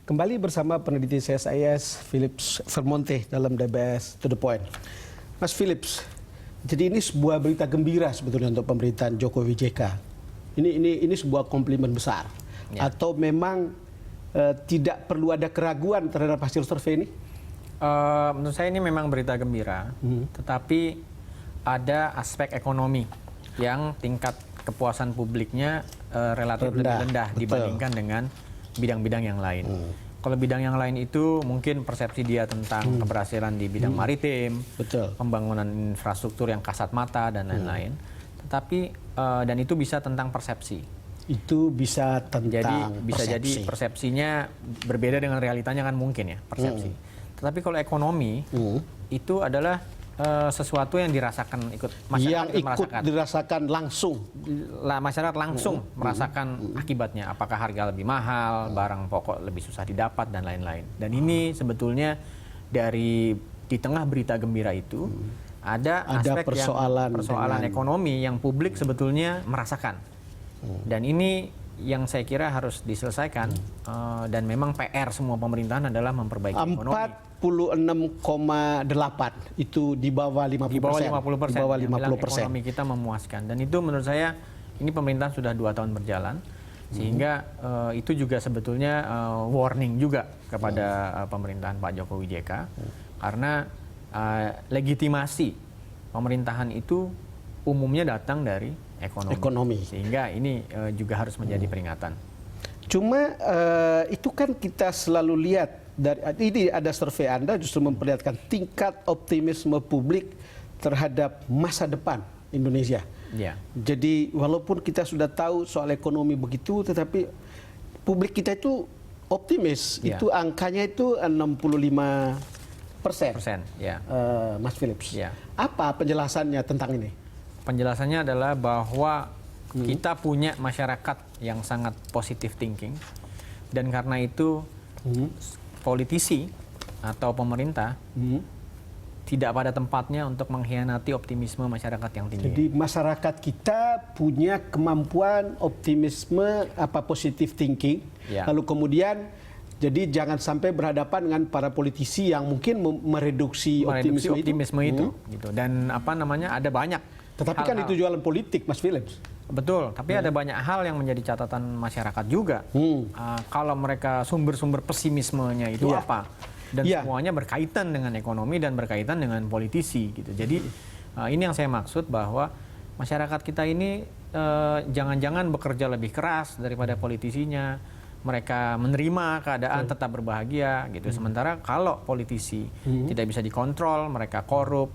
Kembali bersama peneliti CSIS Philips Vermonte dalam DBS To The Point. Mas Philips, jadi ini sebuah berita gembira sebetulnya untuk pemerintahan Jokowi JK. Ini sebuah komplimen besar. Ya. Atau memang tidak perlu ada keraguan terhadap hasil survei ini? Menurut saya ini memang berita gembira, tetapi ada aspek ekonomi yang tingkat kepuasan publiknya relatif lebih rendah dibandingkan dengan bidang-bidang yang lain. Kalau bidang yang lain itu mungkin persepsi dia tentang keberhasilan di bidang maritim, pembangunan infrastruktur yang kasat mata dan lain-lain. Tetapi dan itu bisa tentang persepsi. Itu bisa tentang jadi bisa jadi persepsinya berbeda dengan realitanya kan mungkin ya persepsi. Tetapi kalau ekonomi itu adalah sesuatu yang dirasakan masyarakat dirasakan langsung. Masyarakat langsung merasakan akibatnya. Apakah harga lebih mahal, barang pokok lebih susah didapat dan lain-lain. Dan ini sebetulnya di tengah berita gembira itu ada aspek persoalan ekonomi yang publik sebetulnya merasakan. Dan ini yang saya kira harus diselesaikan dan memang PR semua pemerintahan adalah memperbaiki ekonomi. 46,8 itu di bawah 50%. Di bawah 50%. Di bawah 50%. Ekonomi kita memuaskan dan itu menurut saya ini pemerintahan sudah 2 tahun berjalan sehingga itu juga sebetulnya warning juga kepada pemerintahan Pak Jokowi JK karena legitimasi pemerintahan itu umumnya datang dari ekonomi. Sehingga ini juga harus menjadi peringatan. Cuma itu kan kita selalu lihat ini ada survei Anda justru memperlihatkan tingkat optimisme publik terhadap masa depan Indonesia. Ya. Jadi walaupun kita sudah tahu soal ekonomi begitu, tetapi publik kita itu optimis. Ya. Itu angkanya itu 65%. Ya. Mas Philips. Ya. Apa penjelasannya tentang ini? Penjelasannya adalah bahwa kita punya masyarakat yang sangat positive thinking dan karena itu politisi atau pemerintah tidak pada tempatnya untuk mengkhianati optimisme masyarakat yang tinggi. Jadi masyarakat kita punya kemampuan optimisme positive thinking, lalu kemudian jadi jangan sampai berhadapan dengan para politisi yang mungkin mereduksi optimisme itu. Gitu. Dan ada banyak. Tetapi kan itu jualan politik, Mas Philips. Betul, tapi ada banyak hal yang menjadi catatan masyarakat juga. Kalau mereka sumber-sumber pesimismenya itu apa? Dan semuanya berkaitan dengan ekonomi dan berkaitan dengan politisi. Gitu. Jadi ini yang saya maksud bahwa masyarakat kita ini jangan-jangan bekerja lebih keras daripada politisinya. Mereka menerima keadaan tetap berbahagia gitu. Sementara kalau politisi tidak bisa dikontrol, mereka korup,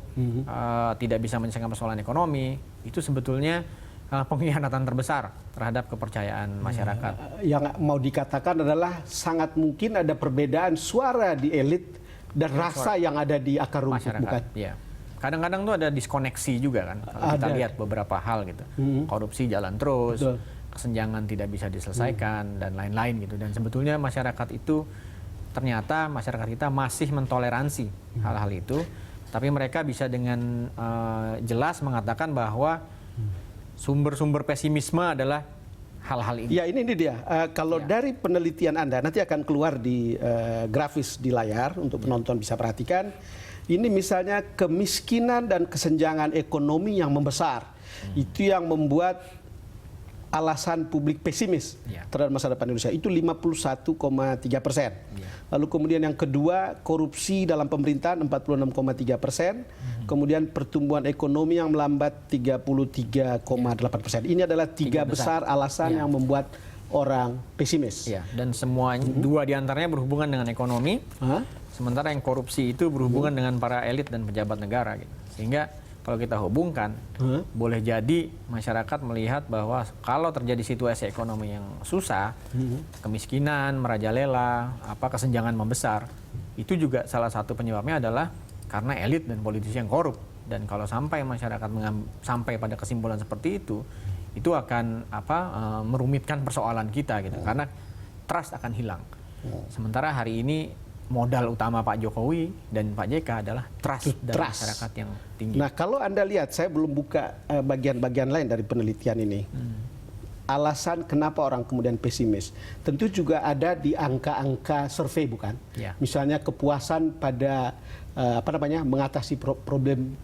tidak bisa menyelesaikan persoalan ekonomi, itu sebetulnya pengkhianatan terbesar terhadap kepercayaan masyarakat. Yang mau dikatakan adalah sangat mungkin ada perbedaan suara di elit dan rasa yang ada di akar rumput, bukan? Ya. Kadang-kadang tuh ada diskoneksi juga kan. Kalau kita lihat beberapa hal gitu. Korupsi jalan terus. Betul. Kesenjangan tidak bisa diselesaikan dan lain-lain gitu. Dan sebetulnya masyarakat itu ternyata masyarakat kita masih mentoleransi hal-hal itu, tapi mereka bisa dengan jelas mengatakan bahwa sumber-sumber pesimisme adalah hal-hal ini. Ya ini dia. Kalau dari penelitian Anda nanti akan keluar di grafis di layar untuk penonton bisa perhatikan. Ini misalnya kemiskinan dan kesenjangan ekonomi yang membesar. Itu yang membuat alasan publik pesimis terhadap masa depan Indonesia itu 51,3%. Lalu kemudian yang kedua korupsi dalam pemerintahan 46,3%. Kemudian pertumbuhan ekonomi yang melambat 33,8%. Ini adalah tiga besar alasan yang membuat orang pesimis. Dan semuanya dua diantaranya berhubungan dengan ekonomi. Sementara yang korupsi itu berhubungan dengan para elit dan pejabat negara. Gitu. Sehingga kalau kita hubungkan, boleh jadi masyarakat melihat bahwa kalau terjadi situasi ekonomi yang susah, kemiskinan merajalela, kesenjangan membesar, itu juga salah satu penyebabnya adalah karena elit dan politisi yang korup. Dan kalau sampai masyarakat sampai pada kesimpulan seperti itu akan merumitkan persoalan kita gitu. Karena trust akan hilang. Sementara hari ini modal utama Pak Jokowi dan Pak JK adalah trust dari masyarakat yang tinggi. Nah, kalau Anda lihat, saya belum buka bagian-bagian lain dari penelitian ini. alasan kenapa orang kemudian pesimis. Tentu juga ada di angka-angka survei, bukan? Ya. Misalnya kepuasan pada mengatasi problem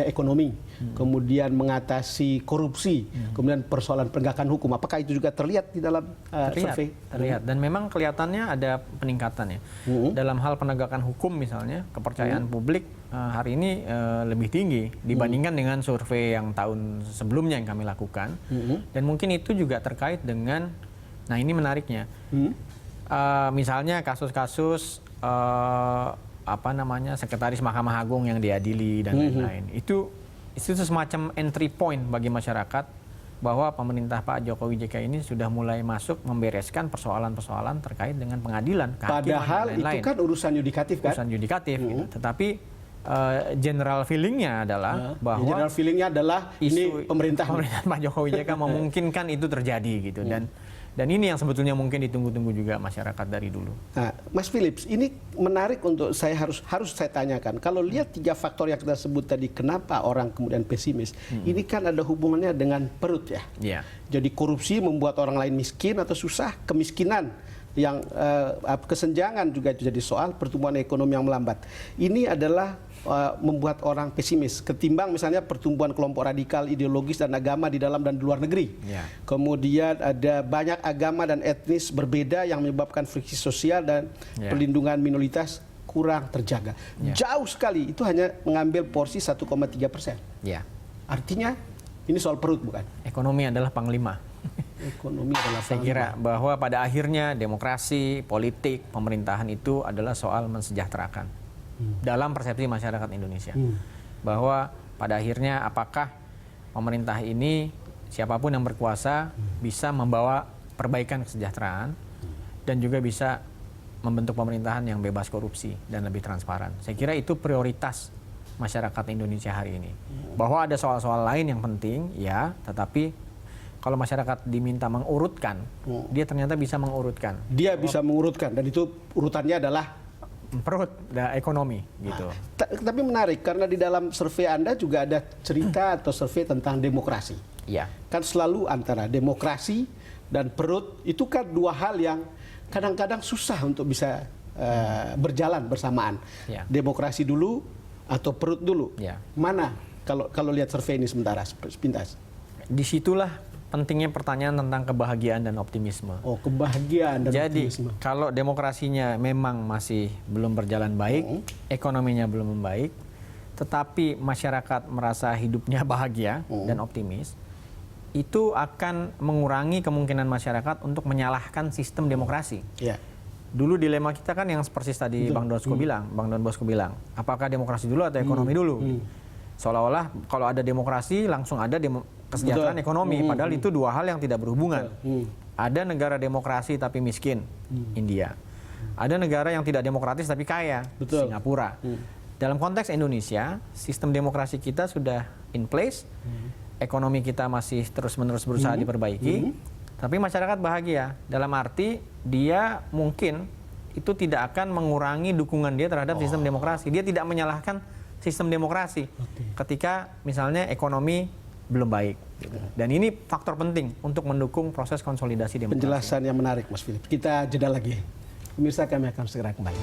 ekonomi, kemudian mengatasi korupsi, kemudian persoalan penegakan hukum. Apakah itu juga terlihat di dalam survei? Terlihat. Dan memang kelihatannya ada peningkatan ya. Dalam hal penegakan hukum misalnya, kepercayaan publik hari ini lebih tinggi dibandingkan dengan survei yang tahun sebelumnya yang kami lakukan. Dan mungkin itu juga terkait dengan, nah ini menariknya, misalnya kasus-kasus sekretaris Mahkamah Agung yang diadili dan lain-lain. Itu semacam entry point bagi masyarakat bahwa pemerintah Pak Jokowi JK ini sudah mulai masuk membereskan persoalan-persoalan terkait dengan pengadilan, kehakiman, padahal dan lain-lain. Itu kan urusan yudikatif, kan? Urusan yudikatif. Gitu. Tetapi general feelingnya adalah bahwa general feelingnya adalah ini pemerintah Pak Jokowi JK memungkinkan itu terjadi gitu. Dan ini yang sebetulnya mungkin ditunggu-tunggu juga masyarakat dari dulu. Nah, Mas Philips, ini menarik untuk saya harus saya tanyakan. Kalau lihat 3 faktor yang kita sebut tadi, kenapa orang kemudian pesimis? Ini kan ada hubungannya dengan perut ya. Yeah. Jadi korupsi membuat orang lain miskin atau susah, kemiskinan yang kesenjangan juga jadi soal, pertumbuhan ekonomi yang melambat. Ini adalah membuat orang pesimis ketimbang misalnya pertumbuhan kelompok radikal ideologis dan agama di dalam dan di luar negeri. Yeah. Kemudian ada banyak agama dan etnis berbeda yang menyebabkan friksi sosial dan perlindungan minoritas kurang terjaga. Jauh sekali, itu hanya mengambil porsi 1,3%. Yeah. Artinya ini soal perut, bukan? Ekonomi adalah panglima. Ekonomi adalah Saya kira bahwa pada akhirnya demokrasi, politik, pemerintahan itu adalah soal mensejahterakan dalam persepsi masyarakat Indonesia. Bahwa pada akhirnya apakah pemerintah ini, siapapun yang berkuasa, bisa membawa perbaikan kesejahteraan dan juga bisa membentuk pemerintahan yang bebas korupsi dan lebih transparan. Saya kira itu prioritas masyarakat Indonesia hari ini. Bahwa ada soal-soal lain yang penting, ya, tetapi kalau masyarakat diminta mengurutkan, dia ternyata bisa mengurutkan. Dia bisa mengurutkan, dan itu urutannya adalah perut dan ekonomi gitu. Tapi menarik karena di dalam survei Anda juga ada cerita atau survei tentang demokrasi. Iya. Kan selalu antara demokrasi dan perut itu kan 2 hal yang kadang-kadang susah untuk bisa berjalan bersamaan. Ya. Demokrasi dulu atau perut dulu. Ya. Mana kalau lihat survei ini sementara sepintas? Disitulah pentingnya pertanyaan tentang kebahagiaan dan optimisme. Oh, kebahagiaan dan optimisme. Jadi kalau demokrasinya memang masih belum berjalan baik, ekonominya belum membaik, tetapi masyarakat merasa hidupnya bahagia dan optimis, itu akan mengurangi kemungkinan masyarakat untuk menyalahkan sistem demokrasi. Ya. Dulu dilema kita kan yang persis tadi Bang Don Bosco bilang, apakah demokrasi dulu atau ekonomi dulu? Seolah-olah kalau ada demokrasi langsung ada kesejahteraan ekonomi, padahal itu 2 hal yang tidak berhubungan. Ada negara demokrasi tapi miskin, India. Ada negara yang tidak demokratis tapi kaya, Singapura. Dalam konteks Indonesia, sistem demokrasi kita sudah in place, ekonomi kita masih terus-menerus berusaha diperbaiki, tapi masyarakat bahagia. Dalam arti dia mungkin itu tidak akan mengurangi dukungan dia terhadap sistem demokrasi. Dia tidak menyalahkan sistem demokrasi ketika misalnya ekonomi belum baik. Dan ini faktor penting untuk mendukung proses konsolidasi demokrasi. Penjelasan yang menarik, Mas Philips. Kita jeda lagi. Pemirsa, kami akan segera kembali.